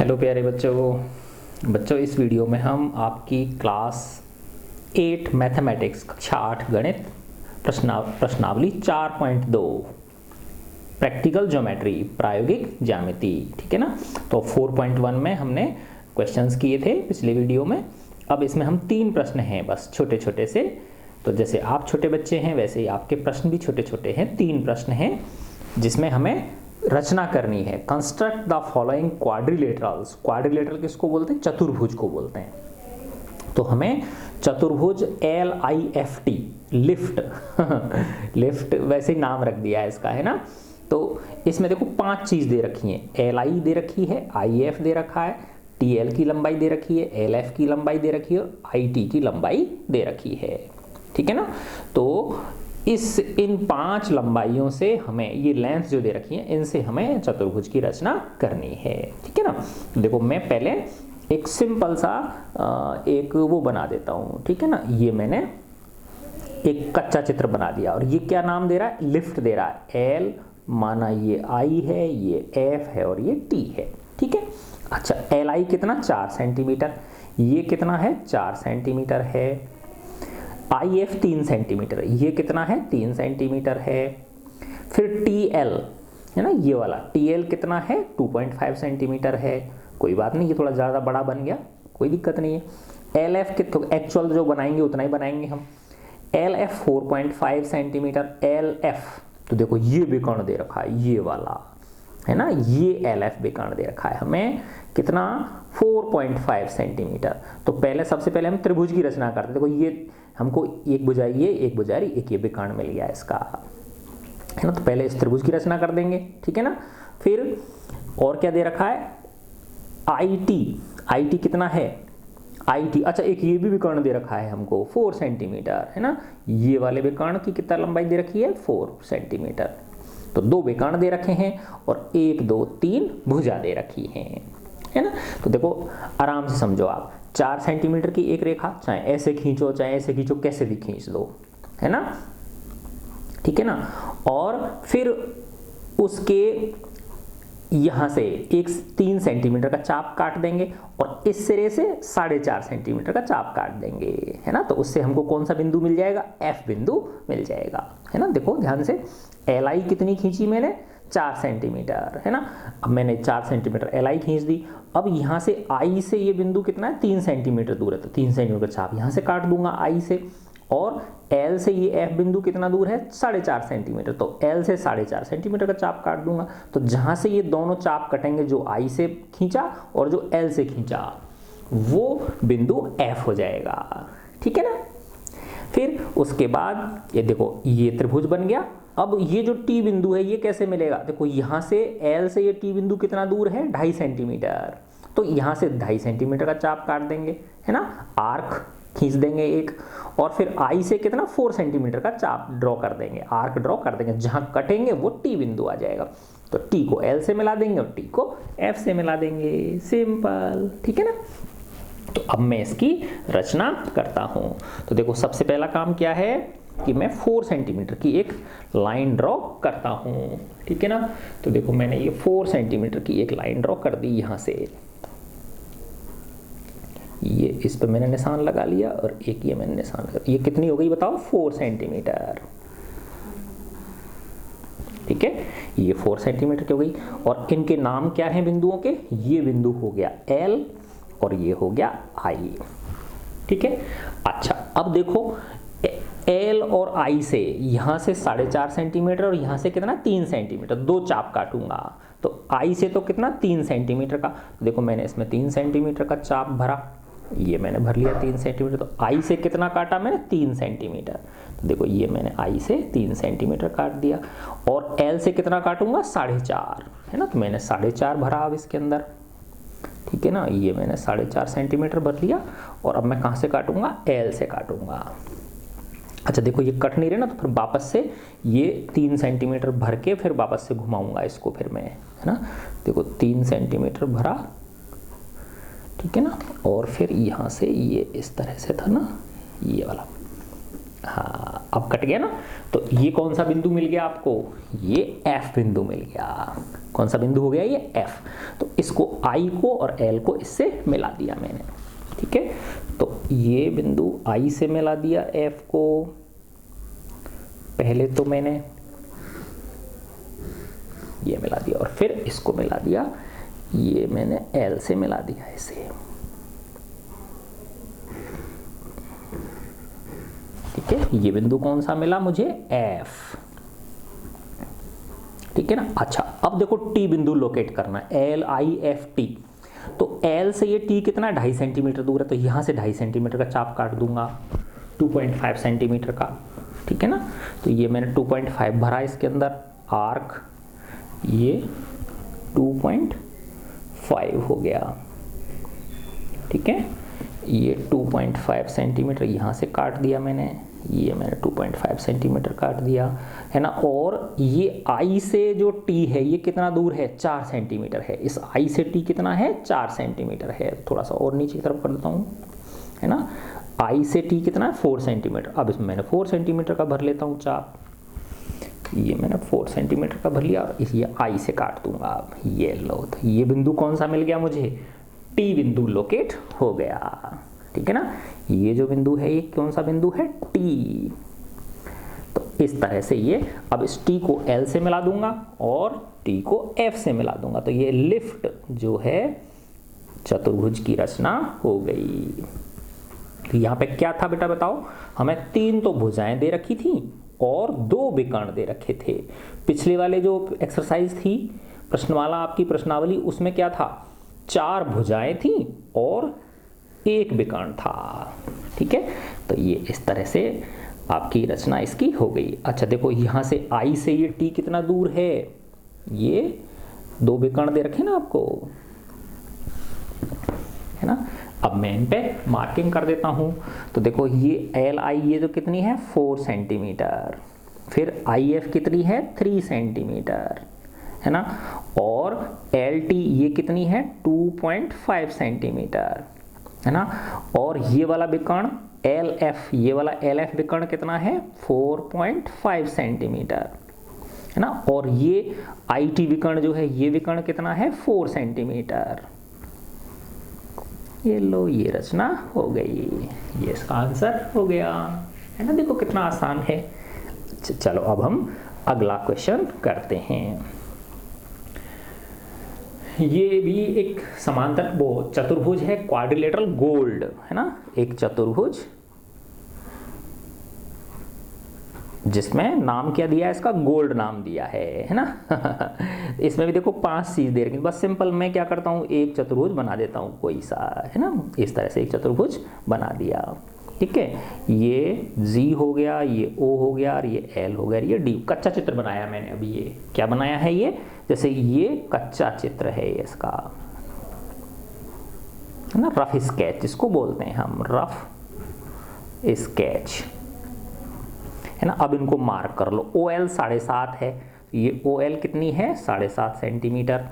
Hello प्यारे बच्चों इस वीडियो में हम आपकी क्लास 8 मैथमेटिक्स कक्षा 8 गणित प्रश्नावली 4.2 प्रैक्टिकल ज्योमेट्री प्रायोगिक ज्यामिति, ठीक है ना। तो 4.1 में हमने क्वेश्चंस किए थे पिछले वीडियो में। अब इसमें हम 3 प्रश्न हैं बस, छोटे छोटे से। तो जैसे आप छोटे बच्चे हैं वैसे ही आपके प्रश्न भी छोटे छोटे हैं। 3 प्रश्न हैं जिसमें हमें रचना करनी है। Construct the following quadrilaterals. Quadrilateral किसको बोलते हैं? चतुर्भुज को बोलते हैं। तो हमें चतुर्भुज LIFT लिफ्ट लिफ्ट वैसे ही नाम रख दिया है इसका, है ना। तो इसमें देखो 5 चीज दे रखी हैं। LI दे रखी है, IF दे रखा है, TL की लंबाई दे रखी है, LF की लंबाई दे रखी है और IT की लंबाई दे रखी है, ठीक है ना। तो इन 5 लंबाइयों से हमें ये लेंथ जो दे रखी है इनसे हमें चतुर्भुज की रचना करनी है, ठीक है ना। देखो मैं पहले एक सिंपल सा एक वो बना देता हूँ, ठीक है ना। ये मैंने एक कच्चा चित्र बना दिया और ये क्या नाम दे रहा है? लिफ्ट दे रहा है। L माना ये I है, ये F है और ये T है, ठीक है। अच्छा, LI कितना? 4 सेंटीमीटर। ये कितना है? 4 सेंटीमीटर है। IF 3 सेंटीमीटर, ये कितना है? 3 सेंटीमीटर है। फिर TL है ना, ये वाला TL कितना है? 2.5 सेंटीमीटर है। कोई बात नहीं, ये थोड़ा ज़्यादा बड़ा बन गया, कोई दिक्कत नहीं है। LF कितना? एक्चुअल जो बनाएंगे उतना ही बनाएंगे हम। LF 4.5 centimetre. LF तो देखो ये विकर्ण दे रखा है, ये वाला है ना, ये LF विकर्ण दे रखा है हमें कितना? 4.5 सेंटीमीटर। तो पहले सबसे पहले हम त्रिभुज की रचना करते हैं। देखो ये हमको एक भुजाई ये, एक भुजाई एक, ये विकर्ण मिल गया इसका, है ना। तो पहले इस त्रिभुज की रचना कर देंगे, ठीक है ना। फिर और क्या दे रखा है? IT कितना है? IT अच्छा, एक ये भी विकर्ण दे रखा है हमको 4 सेंटीमीटर, है ना। ये वाले विकर्ण की कितना लंबाई दे रखी है? 4 सेंटीमीटर। तो 2 विकर्ण दे रखे हैं और 1 2 3 भुजा दे रखी है ना। तो देखो आराम से समझो आप, 4 सेंटीमीटर की एक रेखा, चाहे ऐसे खींचो चाहे ऐसे खींचो, कैसे भी खींच दो, है ना, ठीक है ना। और फिर उसके यहां से एक 3 सेंटीमीटर का चाप काट देंगे और इस सिरे से 4.5 सेंटीमीटर का चाप काट देंगे, है ना। तो उससे हमको कौन सा बिंदु मिल जाएगा? F बिंदु मिल जाएगा, है ना। देखो ध्यान से, LI कितनी खींची मैंने? 4 सेंटीमीटर, है ना। अब मैंने 4 सेंटीमीटर LI खींच दी। अब यहाँ से I से ये बिंदु कितना है? 3 सेंटीमीटर दूर है, तो 3 सेंटीमीटर का चाप यहाँ से काट दूंगा I से। और L से ये F बिंदु कितना दूर है? 4.5 सेंटीमीटर, तो L से 4.5 सेंटीमीटर का चाप काट दूंगा। तो जहाँ से ये दोनों चाप कटेंगे, जो I से खींचा और जो L से खींचा, वो बिंदु F हो जाएगा, ठीक है ना। फिर उसके बाद ये देखो ये त्रिभुज बन गया। अब ये जो T बिंदु है ये कैसे मिलेगा? देखो यहाँ से L से ये T बिंदु कितना दूर है? 2.5 सेंटीमीटर। तो यहाँ से 2.5 सेंटीमीटर का चाप काट देंगे, है ना। आर्क खींच देंगे एक, और फिर I से कितना? 4 सेंटीमीटर का चाप ड्रॉ कर देंगे, आर्क ड्रॉ कर देंगे। जहाँ कटेंगे वो T बिंदु आ जाएगा। तो T को L से मिला देंगे और T को F से मिला देंगे, सिंपल, ठीक है ना। तो अब मैं इसकी रचना करता हूं। तो देखो सबसे पहला काम क्या है कि मैं 4 सेंटीमीटर की एक लाइन ड्रॉ करता हूं, ठीक है ना। तो देखो मैंने ये 4 सेंटीमीटर की एक लाइन ड्रॉ कर दी। यहां से ये इस पर मैंने निशान लगा लिया और एक ये मैंने निशान लगा। ये कितनी हो गई बताओ? 4 सेंटीमीटर, ठीक है। ये 4 सेंटीमीटर की हो गई। और इनके नाम क्या है बिंदुओं के? ये बिंदु हो गया L और ये हो गया I, ठीक है। अच्छा, अब देखो L और I से यहाँ से 4.5 सेंटीमीटर और यहाँ से कितना? 3 सेंटीमीटर, 2 चाप काटूंगा। तो I से तो कितना? 3 सेंटीमीटर का। देखो मैंने इसमें 3 सेंटीमीटर का चाप भरा, ये मैंने भर लिया 3 सेंटीमीटर। तो I से कितना काटा मैंने? 3 सेंटीमीटर। तो देखो ये मैंने I से 3 सेंटीमीटर काट दिया। और L से कितना काटूंगा? 4.5, है ना। तो मैंने 4.5 भरा अब इसके अंदर, ठीक है ना। ये मैंने 4.5 सेंटीमीटर भर लिया। और अब मैं कहाँ से काटूंगा? L से काटूंगा। अच्छा देखो ये कट नहीं रहे ना, तो फिर वापस से ये 3 सेंटीमीटर भर के फिर वापस से घुमाऊंगा इसको फिर मैं, है ना। देखो 3 सेंटीमीटर भरा, ठीक है ना। और फिर यहाँ से ये इस तरह से था ना, ये वाला, हाँ अब कट गया ना, तो ये कौन सा बिंदु मिल गया आपको, ये F बिंदु मिल गया। कौन सा बिंदु हो गया ये F। तो इसको I को और L को इससे मिला दिया मैंने, ठीक है। तो ये बिंदु I से मिला दिया F को, पहले तो मैंने ये मिला दिया और फिर इसको मिला दिया, ये मैंने L से मिला दिया इसे, ठीक है। ये बिंदु कौन सा मिला मुझे, F, ठीक है ना। अच्छा अब देखो T बिंदु लोकेट करना है, LIFT। तो L से ये T कितना, 2.5 सेंटीमीटर दूर है, तो यहां से 2.5 सेंटीमीटर का चाप काट दूंगा, 2.5 सेंटीमीटर का, ठीक है ना। तो ये मैंने 2.5 भरा इसके अंदर, आर्क ये 2.5 हो गया, ठीक है। ये 2.5 सेंटीमीटर यहाँ से काट दिया मैंने, ये मैंने 2.5 सेंटीमीटर काट दिया, है ना। और ये I से जो T है ये कितना दूर है, 4 सेंटीमीटर है। इस I से T कितना है, 4 सेंटीमीटर है। थोड़ा सा और नीचे की तरफ कर देता हूँ, है ना। I से T कितना है, 4 सेंटीमीटर। अब इसमें मैंने 4 सेंटीमीटर का भर लेता हूँ चाप, ये मैंने 4 सेंटीमीटर का भर लिया और ये I से काट दूंगा। अब ये लो, तो ये बिंदु कौन सा मिल गया मुझे, T बिंदु लोकेट हो गया, ठीक है ना। ये जो बिंदु है ये कौन सा बिंदु है, T। तो इस तरह से ये, अब इस T को L से मिला दूंगा और T को F से मिला दूंगा, तो ये लिफ्ट जो है चतुर्भुज की रचना हो गई। तो यहाँ पे क्या था बेटा बताओ, हमें 3 तो भुजाएं दे रखी थी और 2 विकर्ण दे रखे थे। पिछले वाले जो एक्सरसाइज थी प्रश्नमाला आपकी प्रश्नावली, उसमें क्या था, 4 भुजाएं थी और 1 विकर्ण था, ठीक है। तो ये इस तरह से आपकी रचना इसकी हो गई। अच्छा देखो यहाँ से I से ये T कितना दूर है, ये 2 विकर्ण दे रखे ना आपको, है ना। अब मैं इन पे मार्किंग कर देता हूं। तो देखो ये LI ये तो कितनी है, 4 सेंटीमीटर, फिर IF कितनी है, 3 सेंटीमीटर, है ना। और LT ये कितनी है, 2.5 सेंटीमीटर, है ना। और ये वाला विकर्ण LF, ये वाला LF विकर्ण कितना है, 4.5 सेंटीमीटर, है ना। और ये IT विकर्ण जो है, ये विकर्ण कितना है, 4 सेंटीमीटर। ये लो, ये रचना हो गई, ये इसका आंसर हो गया, है ना। देखो कितना आसान है। चलो अब हम अगला क्वेश्चन करते हैं। ये भी एक समांतर वो चतुर्भुज है, क्वाड्रिलेटरल गोल्ड, है ना। एक चतुर्भुज जिसमें नाम क्या दिया है इसका, गोल्ड नाम दिया है ना। इसमें भी देखो 5 चीज दे रखी, बस सिंपल मैं क्या करता हूँ, एक चतुर्भुज बना देता हूँ कोई सा, है ना। इस तरह से एक चतुर्भुज बना दिया, ठीक है। ये G हो गया, ये O हो गया और ये L हो गया, ये D। कच्चा चित्र बनाया मैंने अभी, ये क्या बनाया है, ये जैसे ये कच्चा चित्र है इसका, है ना, रफ स्केच जिसको बोलते हैं हम, रफ स्केच, है ना। अब इनको मार्क कर लो। OL 7.5 है, ये OL कितनी है, 7.5 सेंटीमीटर।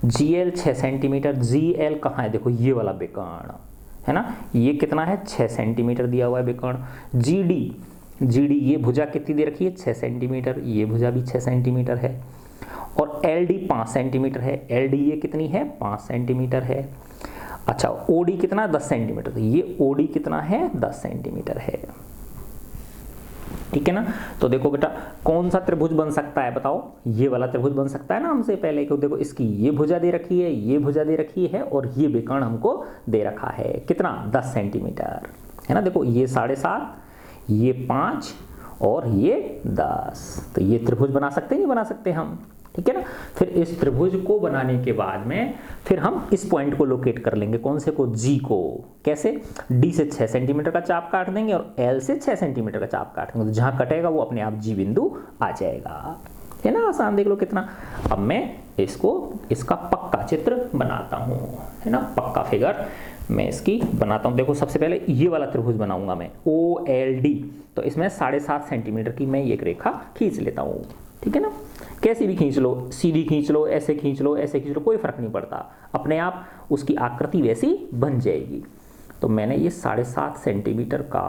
GL 6 centimetre. GL कहाँ है, देखो ये वाला विकर्ण, है ना, ये कितना है, 6 सेंटीमीटर दिया हुआ है विकर्ण। GD ये भुजा कितनी दे रखी है, 6 सेंटीमीटर, ये भुजा भी 6 सेंटीमीटर है। और LD 5 सेंटीमीटर है, LD ये कितनी है, 5 सेंटीमीटर है। अच्छा OD कितना, 10 सेंटीमीटर, तो ये OD कितना है, 10 सेंटीमीटर है, ठीक है ना। तो देखो बेटा कौन सा त्रिभुज बन सकता है बताओ, ये वाला त्रिभुज बन सकता है ना हमसे पहले, क्योंकि देखो इसकी ये भुजा दे रखी है, ये भुजा दे रखी है और ये विकर्ण हमको दे रखा है कितना, 10 सेंटीमीटर, है ना। देखो ये 7.5, ये 5 और ये 10, तो ये त्रिभुज बना सकते नहीं बना सकते हम, ठीक है ना। फिर इस त्रिभुज को बनाने के बाद में फिर हम इस पॉइंट को लोकेट कर लेंगे, कौन से को, G को। कैसे, D से 6 सेंटीमीटर का चाप काट देंगे और L से 6 सेंटीमीटर का चाप काट देंगे, तो जहां कटेगा वो अपने आप G बिंदु आ जाएगा, है ना। आसान, देख लो कितना। अब मैं इसको, इसका पक्का चित्र बनाता हूं, है ना, पक्का फिगर मैं इसकी बनाता हूं। देखो सबसे पहले ये वाला त्रिभुज बनाऊंगा मैं, OLD। तो इसमें 7.5 सेंटीमीटर की मैं एक रेखा खींच लेता हूं, ठीक है ना। कैसी भी खींच लो, सीधी खींच लो, ऐसे खींच लो, ऐसे खींच लो, कोई फर्क नहीं पड़ता, अपने आप उसकी आकृति वैसी बन जाएगी। तो मैंने ये 7.5 सेंटीमीटर का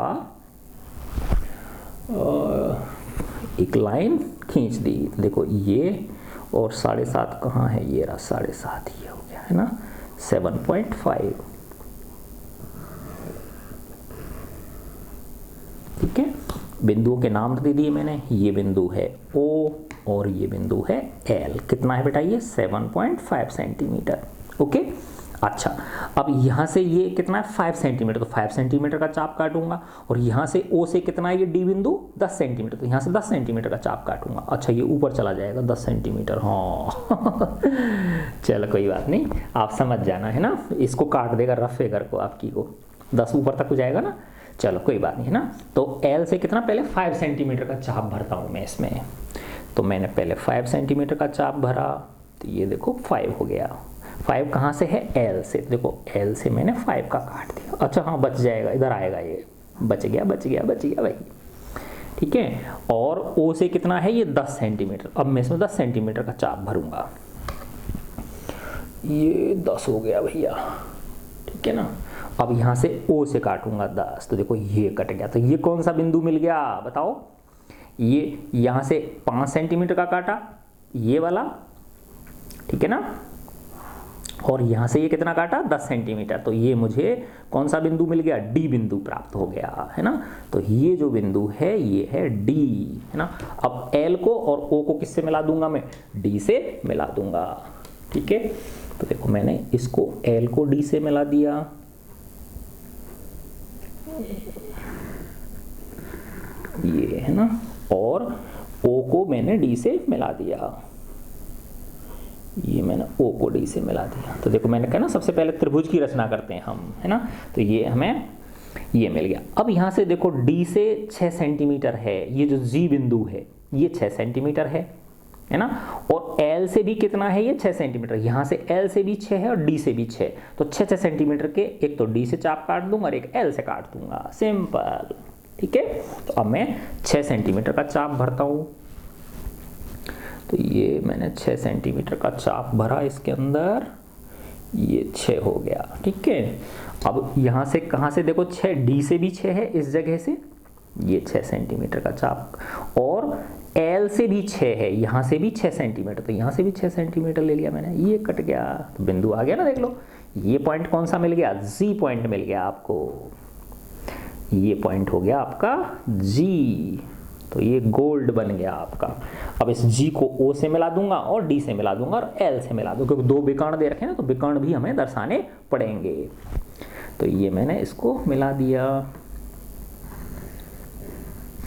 एक लाइन खींच दी, देखो ये और 7.5 कहाँ है, ये रहा 7.5, ये हो गया है ना 7.5। ठीक है, बिंदुओं के नाम दे दिए मैंने, ये बिंदु है O और ये बिंदु है L। कितना है बेटा ये 7.5 सेंटीमीटर। ओके, अच्छा अब यहाँ से ये कितना है 5 सेंटीमीटर, तो 5 सेंटीमीटर का चाप काटूंगा, और यहाँ से O से कितना है ये D बिंदु 10 सेंटीमीटर, तो यहाँ से 10 सेंटीमीटर का चाप काटूंगा। अच्छा ये ऊपर चला जाएगा 10 सेंटीमीटर, हाँ चलो कोई बात नहीं, आप समझ जाना है ना, इसको काट देगा रफ फिगर को आपकी को, 10 ऊपर तक हो जाएगा ना, चलो कोई बात नहीं है ना। तो L से कितना, पहले 5 सेंटीमीटर का चाप भरता हूँ मैं इसमें, तो मैंने पहले 5 सेंटीमीटर का चाप भरा, तो ये देखो 5 हो गया। 5 कहाँ से है, L से, देखो L से मैंने 5 का काट दिया। अच्छा हाँ बच जाएगा, इधर आएगा ये, बच गया बच गया बच गया भाई। ठीक है, और O से कितना है ये 10 सेंटीमीटर, अब मैं इसमें 10 सेंटीमीटर का चाप भरूंगा, ये 10 हो गया भैया। ठीक है ना, अब यहाँ से O से काटूंगा 10, तो देखो ये कट गया, तो ये कौन सा बिंदु मिल गया बताओ, ये यहाँ से 5 सेंटीमीटर का काटा ये वाला, ठीक है ना, और यहाँ से ये कितना काटा 10 सेंटीमीटर, तो ये मुझे कौन सा बिंदु मिल गया, D बिंदु प्राप्त हो गया है ना। तो ये जो बिंदु है ये है D है ना। अब L को और O को किससे मिला दूंगा मैं, D से मिला दूंगा। ठीक है, तो देखो मैंने इसको L को D से मिला दिया, ये है ना, और O को मैंने D से मिला दिया, ये मैंने O को D से मिला दिया। तो देखो मैंने कहा ना सबसे पहले त्रिभुज की रचना करते हैं हम, है ना, तो ये हमें ये मिल गया। अब यहाँ से देखो D से 6 सेंटीमीटर है, ये जो G बिंदु है ये 6 सेंटीमीटर है ना, और L से भी कितना है ये 6 सेंटीमीटर, यहाँ से L से भी 6 है और D से भी 6, तो 6 सेंटीमीटर के एक तो D से चाप काट दूंगा और एक L से काट दूंगा, सिंपल। ठीक है, तो अब मैं 6 सेंटीमीटर का चाप भरता हूँ, तो ये मैंने 6 सेंटीमीटर का चाप भरा इसके अंदर, ये 6 हो गया। ठीक है, अब यहाँ से कहाँ से देखो 6, D से भी 6 है इस जगह से, ये 6 सेंटीमीटर का चाप, और L से भी 6 है, यहाँ से भी 6 सेंटीमीटर, तो यहाँ से भी 6 सेंटीमीटर ले लिया मैंने, ये कट गया, तो बिंदु आ गया ना, देख लो ये पॉइंट कौन सा मिल गया, G पॉइंट मिल गया आपको, ये पॉइंट हो गया आपका G, तो ये गोल्ड बन गया आपका। अब इस G को O से मिला दूंगा और D से मिला दूंगा और L से मिला दूंगा, क्योंकि 2 विकर्ण दे रखे हैं ना, तो विकर्ण भी हमें दर्शाने पड़ेंगे, तो ये मैंने इसको मिला दिया।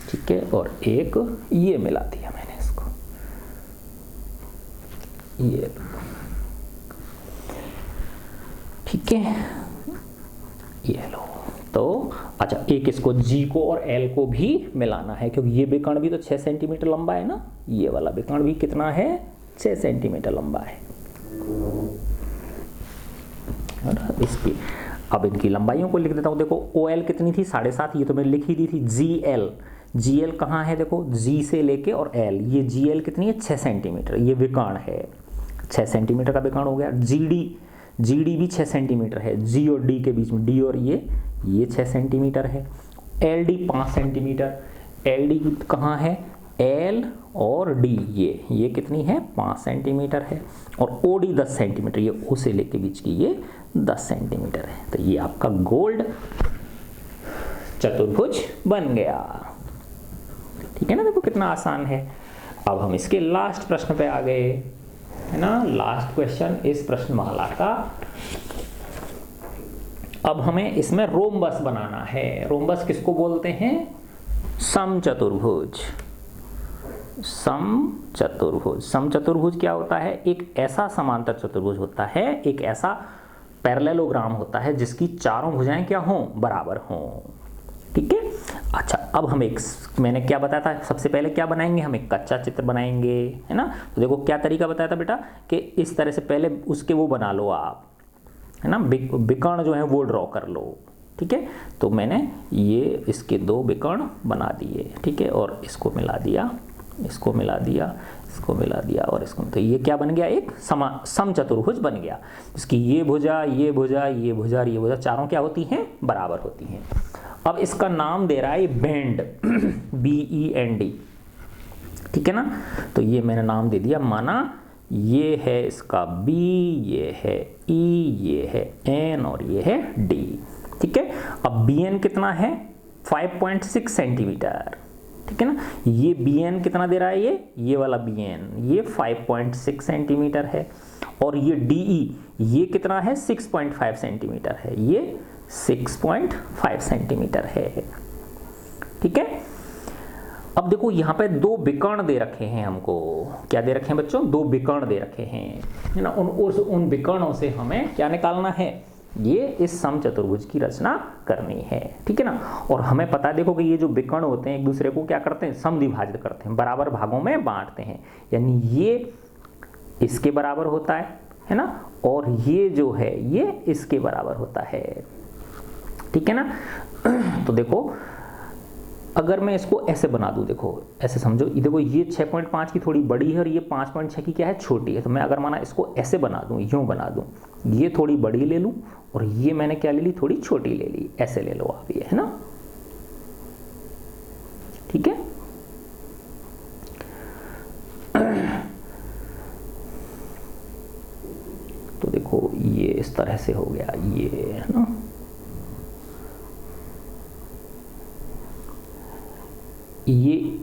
ठीक है, और एक ये मिला दिया मैंने इसको, ये ठीक है, ये लो। तो अच्छा एक इसको G को और L को भी मिलाना है, क्योंकि ये विकर्ण भी तो 6 सेंटीमीटर लंबा है ना, ये वाला विकर्ण भी कितना है 6 सेंटीमीटर लंबा है। इसकी अब इनकी लंबाइयों को लिख देता हूँ, देखो OL कितनी थी 7.5, ये तो मैंने लिख ही दी थी। GL कहाँ है, देखो G से लेके और L, ये GL कितनी है 6 सेंटीमीटर, ये विकर्ण है 6 सेंटीमीटर का विकर्ण हो गया। GD भी 6 सेंटीमीटर है, G और D के बीच में, D और ये 6 सेंटीमीटर है। LD 5 सेंटीमीटर, LD कहाँ है, L और D, ये कितनी है 5 सेंटीमीटर है, और OD 10 सेंटीमीटर, ये O से लेके बीच की ये 10 सेंटीमीटर है। तो ये आपका गोल्ड चतुर्भुज बन गया। ठीक है ना, देखो कितना आसान है। अब हम इसके लास्ट प्रश्न पे आ गए, है ना, लास्ट क्वेश्चन इस प्रश्नमाला का। अब हमें इसमें रोम्बस बनाना है। रोम्बस किसको बोलते हैं, समचतुर्भुज। समचतुर्भुज क्या होता है, एक ऐसा समांतर चतुर्भुज होता है, एक ऐसा पैरेललोग्राम होता है जिसकी चारों भुजाएं क्या हों, बराबर हों। ठीक है, अच्छा अब हम मैंने क्या बताया था, सबसे पहले क्या बनाएंगे, हम एक कच्चा चित्र बनाएंगे, है ना। तो देखो क्या तरीका बताया था बेटा, कि इस तरह से पहले उसके वो बना लो आप, है ना, विकर्ण जो है वो ड्रॉ कर लो। ठीक है, तो मैंने ये इसके 2 विकर्ण बना दिए, ठीक है, और इसको मिला दिया, इसको मिला दिया, इसको मिला दिया और इसको, तो ये क्या बन गया, एक समचतुर्भुज बन गया, इसकी ये भुजा, ये भुजा, ये भुजा और ये भुजा चारों क्या होती हैं, बराबर होती हैं। अब इसका नाम दे रहा है बेंड, BEND, ठीक है ना। तो ये मैंने नाम दे दिया, माना ये है इसका B, ये है E, ये है N और ये है D, ठीक है। अब BN कितना है 5.6 सेंटीमीटर, ठीक है ना। ये BN कितना दे रहा है, ये वाला BN ये 5.6 सेंटीमीटर है, और ये DE ये कितना है 6.5 सेंटीमीटर है, ये 6.5 सेंटीमीटर है, ठीक है। अब देखो यहाँ पे दो विकर्ण दे रखे हैं हमको, क्या दे रखे हैं बच्चों, दो विकर्ण दे रखे हैं, है ना। उन विकर्णों से हमें क्या निकालना है, ये इस समचतुर्भुज की रचना करनी है, ठीक है ना। और हमें पता है देखो कि ये जो विकर्ण होते हैं एक दूसरे को क्या करते हैं, समद्विभाजित करते हैं, बराबर भागों में बांटते हैं, यानी ये इसके बराबर होता है ना, और ये जो है ये इसके बराबर होता है, ठीक है ना। तो देखो अगर मैं इसको ऐसे बना दूं, देखो ऐसे समझो, ये देखो ये 6.5 की थोड़ी बड़ी है और ये 5.6 की क्या है, छोटी है। तो मैं अगर माना इसको ऐसे बना दूं, यूं बना दूं, ये थोड़ी बड़ी ले लूं और ये मैंने क्या ले ली, थोड़ी छोटी ले ली, ऐसे ले लो आप, ये है ना, ठीक है। तो देखो ये इस तरह से हो गया, ये है ना, ये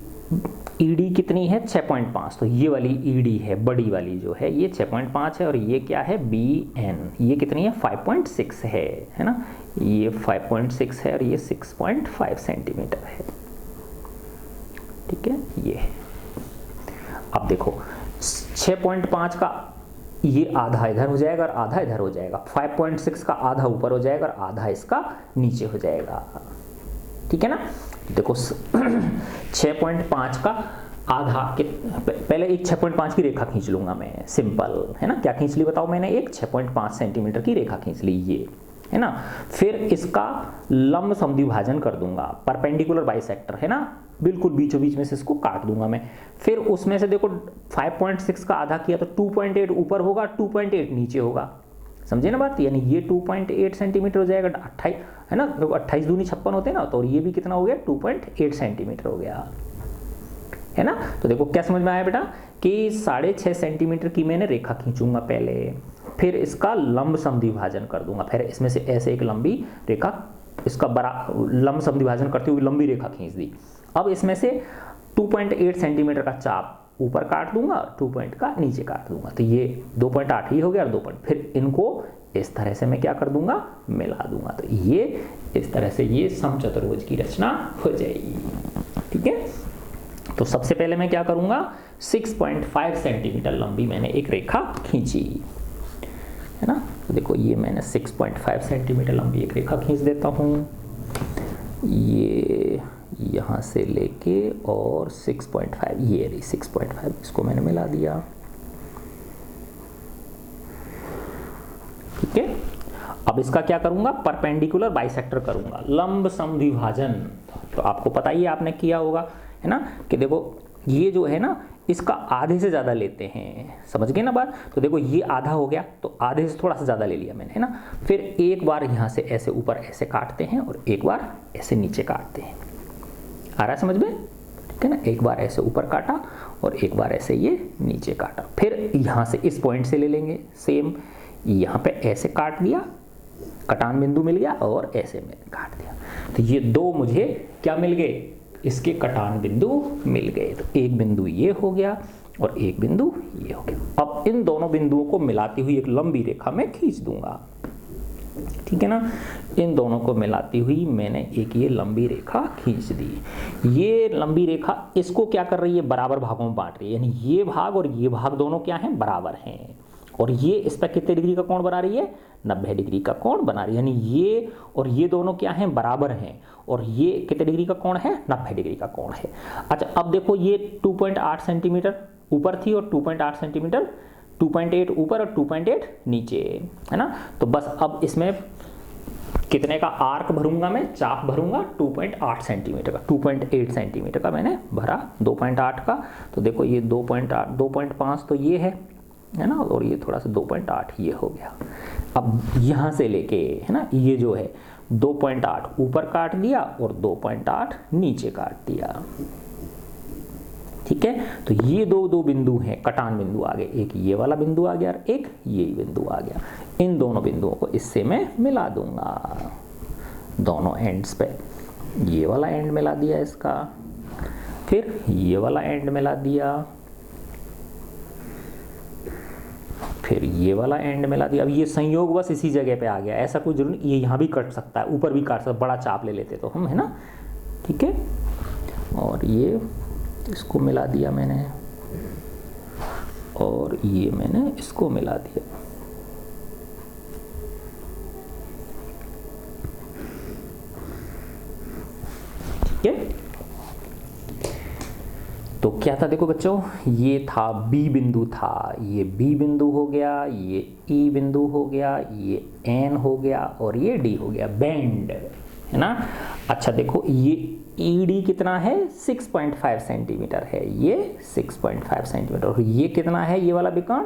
ईडी कितनी है 6.5, तो ये वाली ईडी है बड़ी वाली जो है ये 6.5 है, और ये क्या है BN ये कितनी है 5.6 है ना, ये 5.6 है और ये 6.5 सेंटीमीटर है, ठीक है। ये अब देखो 6.5 का ये आधा इधर हो जाएगा और आधा इधर हो जाएगा, 5.6 का आधा ऊपर हो जाएगा और आधा इसका नीचे हो जाएगा, ठीक है ना। देखो 6.5 का आधा पहले एक 6.5 की रेखा खींच लूंगा मैं, सिंपल है ना। क्या खींच ली बताओ मैंने, एक 6.5 सेंटीमीटर की रेखा खींच ली, ये है ना। फिर इसका लंब समद्विभाजन कर दूंगा, परपेंडिकुलर बाइसेक्टर है ना, बिल्कुल बीचों बीच में से इसको काट दूंगा मैं। फिर उसमें से देखो 5.6 का आधा किया तो 2.8 ऊपर होगा, 2.8 नीचे होगा, समझे ना बात, यानी ये 2.8 सेंटीमीटर हो जाएगा, 28 है ना, 28 दूनी 56 होते हैं ना, तो ये भी कितना हो गया 2.8 सेंटीमीटर हो गया, है ना। तो देखो क्या समझ में आया बेटा कि 6.5 सेंटीमीटर की मैंने रेखा खींचूंगा पहले, फिर इसका लंब समद्विभाजन कर दूंगा, फिर इसमें से ऐसे एक लंबी रेखा, इसका बड़ा लंब समद्विभाजन करते हुए लंबी रेखा खींच दी। अब इसमें से 2.8 सेंटीमीटर का चाप ऊपर काट दूंगा, 2 पॉइंट का नीचे काट दूंगा, तो ये 2.8 ही हो गया और 2 पॉइंट, फिर इनको इस तरह से मैं क्या कर दूंगा, मिला दूंगा, तो ये इस तरह से ये समचतुर्भुज की रचना हो जाएगी, ठीक है। तो सबसे पहले मैं क्या करूंगा, 6.5 सेंटीमीटर लंबी मैंने एक रेखा खींची, है ना। तो देखो ये मैंने 6.5 सेंटीमीटर लंबी एक रेखा खींच देता हूं, ये यहाँ से लेके और 6.5 ये रही 6.5, इसको मैंने मिला दिया, ठीक है। अब इसका क्या करूंगा, परपेंडिकुलर बाइसेक्टर करूंगा, लंब समद्विभाजन। तो आपको पता ही आपने किया होगा, है ना, कि देखो ये जो है ना इसका आधे से ज़्यादा लेते हैं, समझ गए ना बात। तो देखो ये आधा हो गया तो आधे से थोड़ा सा ज़्यादा ले लिया मैंने, है ना। फिर एक बार यहाँ से ऐसे ऊपर ऐसे काटते हैं और एक बार ऐसे नीचे काटते हैं, आ रहा है समझ में, ठीक है ना। एक बार ऐसे ऊपर काटा और एक बार ऐसे ये नीचे काटा, फिर यहाँ से इस पॉइंट से ले लेंगे, सेम यहाँ पे ऐसे काट दिया, कटान बिंदु मिल गया और ऐसे में काट दिया, तो ये दो मुझे क्या मिल गए, इसके कटान बिंदु मिल गए। तो एक बिंदु ये हो गया और एक बिंदु ये हो गया। अब इन दोनों बिंदुओं को मिलाती हुई एक लंबी रेखा मैं खींच दूंगा, ठीक है ना। इन दोनों को मिलाती हुई मैंने एक ये लंबी रेखा खींच दी। ये लंबी रेखा इसको क्या कर रही है, बराबर भागों में बांट रही है, यानी ये भाग और ये भाग दोनों क्या हैं, बराबर हैं। और ये इस पर कितने डिग्री का कोण बना रही है, 90 डिग्री का कोण बना रही है, यानी ये और ये दोनों क्या हैं, बराबर हैं। और ये कितने डिग्री का कोण है, 90 डिग्री का कोण है। अच्छा अब देखो ये 2.8 सेंटीमीटर ऊपर थी और 2.8 सेंटीमीटर 2.8 ऊपर और 2.8 नीचे, है ना। तो बस अब इसमें कितने का आर्क भरूंगा मैं, चाप भरूंगा 2.8 सेंटीमीटर का, 2.8 सेंटीमीटर का मैंने भरा 2.8 का। तो देखो ये 2.8 2.5 तो ये है, है ना, और ये थोड़ा सा 2.8 ये हो गया। अब यहाँ से लेके है ना, ये जो है 2.8 ऊपर काट दिया और 2.8 नीचे काट दिया। ठीक है, तो ये दो बिंदु हैं, कटान बिंदु आ गए, एक ये वाला बिंदु आ गया और एक ये बिंदु आ गया। इन दोनों बिंदुओं को इससे मैं मिला दूंगा, दोनों एंड्स पे। ये वाला एंड मिला दिया इसका, फिर ये वाला एंड मिला दिया, फिर ये वाला एंड मिला दिया। अब ये संयोग बस इसी जगह पे आ गया, ऐसा कोई जरूरी नहीं, ये यहाँ भी कट सकता है, ऊपर भी काट सकता है, बड़ा चाप ले लेते तो हम, है ना। ठीक है, और ये इसको मिला दिया मैंने, और ये मैंने इसको मिला दिया। ठीक है, तो क्या था देखो बच्चों, ये था बी बिंदु था, ये बी बिंदु हो गया, ये ई बिंदु हो गया, ये एन हो गया और ये डी हो गया, बैंड, है ना। अच्छा देखो, ये ईडी कितना है, 6.5 सेंटीमीटर है, ये 6.5 सेंटीमीटर, और ये कितना है, ये वाला विकर्ण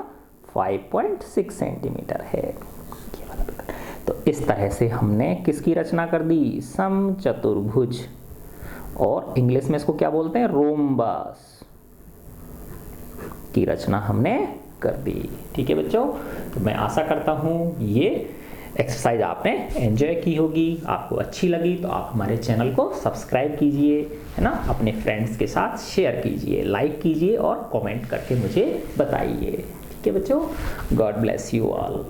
5.6 सेंटीमीटर है, ये वाला विकर्ण। तो इस तरह से हमने किसकी रचना कर दी, समचतुर्भुज, और इंग्लिश में इसको क्या बोलते हैं, रोम्बस की रचना हमने कर दी। ठीक है बच्चों, तो मैं आशा करता हूँ ये एक्सरसाइज आपने एंजॉय की होगी, आपको अच्छी लगी तो आप हमारे चैनल को सब्सक्राइब कीजिए, है ना, अपने फ्रेंड्स के साथ शेयर कीजिए, लाइक कीजिए और कमेंट करके मुझे बताइए। ठीक है बच्चों, गॉड ब्लेस यू ऑल।